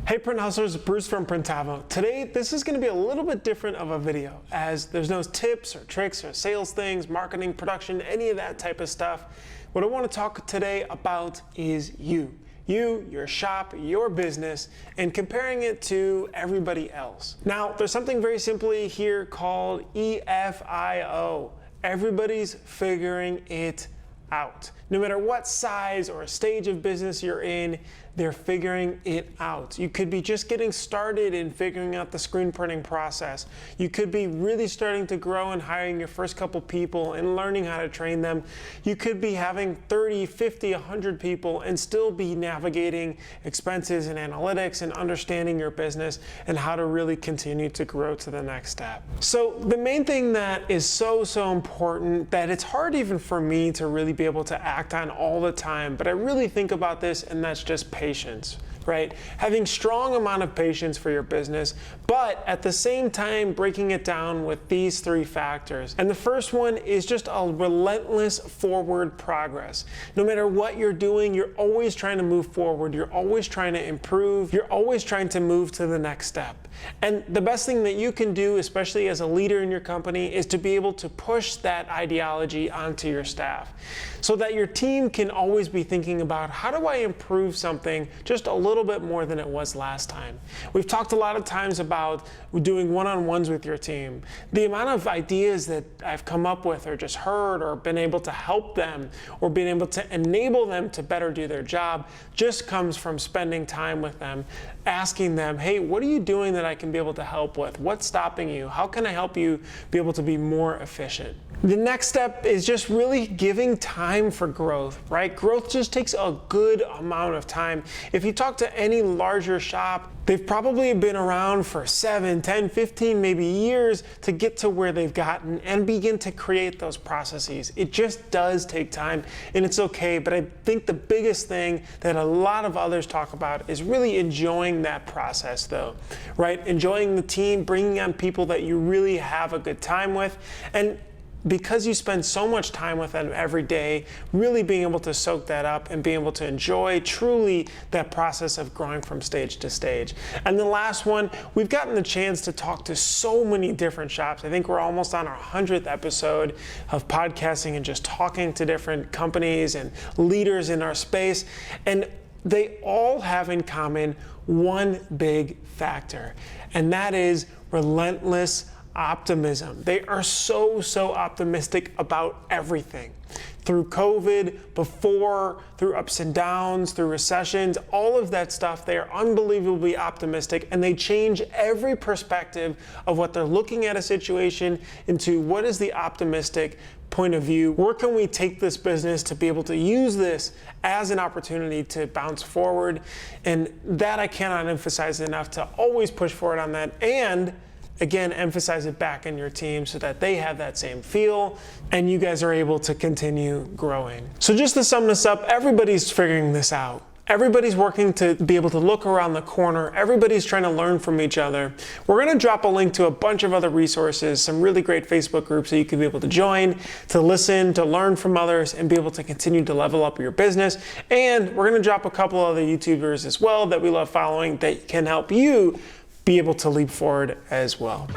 Hey Print Hustlers, Bruce from Printavo. Today, this is going to be a little bit different of a video, as there's no tips or tricks or sales things, marketing, production, any of that type of stuff. What I want to talk today about is you, your shop, your business, and comparing it to everybody else. Now, there's something very simply here called EFIO. Everybody's figuring it out. No matter what size or stage of business you're in, they're figuring it out. You could be just getting started in figuring out the screen printing process. You could be really starting to grow and hiring your first couple people and learning how to train them. You could be having 30, 50, 100 people and still be navigating expenses and analytics and understanding your business and how to really continue to grow to the next step. So the main thing that is so important that it's hard even for me to really be able to act on all the time, but I really think about this, and that's just patience, right? Having strong amount of patience for your business, but at the same time breaking it down with these three factors. And the first one is just a relentless forward progress. No matter what you're doing, you're always trying to move forward. You're always trying to improve. You're always trying to move to the next step. And the best thing that you can do, especially as a leader in your company, is to be able to push that ideology onto your staff so that your team can always be thinking about, how do I improve something just a little bit more than it was last time? We've talked a lot of times about doing one-on-ones with your team. The amount of ideas that I've come up with or just heard or been able to help them or being able to enable them to better do their job just comes from spending time with them, asking them, hey, what are you doing that I can be able to help with? What's stopping you? How can I help you be able to be more efficient? The next step is just really giving time for growth, right? Growth just takes a good amount of time. If you talk to any larger shop, they've probably been around for 7, 10, 15, maybe years to get to where they've gotten and begin to create those processes. It just does take time, and it's okay. But I think the biggest thing that a lot of others talk about is really enjoying that process though, right? Enjoying the team, bringing on people that you really have a good time with, and because you spend so much time with them every day, really being able to soak that up and being able to enjoy truly that process of growing from stage to stage. And the last one, we've gotten the chance to talk to so many different shops. I think we're almost on our 100th episode of podcasting and just talking to different companies and leaders in our space. And they all have in common one big factor, and that is relentless optimism. They are so optimistic about everything. Through COVID, before, through ups and downs, through recessions, all of that stuff, they are unbelievably optimistic, and they change every perspective of what they're looking at a situation into what is the optimistic point of view. Where can we take this business to be able to use this as an opportunity to bounce forward? And that I cannot emphasize enough, to always push forward on that, and again, emphasize it back in your team so that they have that same feel and you guys are able to continue growing. So just to sum this up, everybody's figuring this out. Everybody's working to be able to look around the corner. Everybody's trying to learn from each other. We're going to drop a link to a bunch of other resources, some really great Facebook groups that you can be able to join, to listen, to learn from others, and be able to continue to level up your business. And we're going to drop a couple other YouTubers as well that we love following that can help you be able to leap forward as well.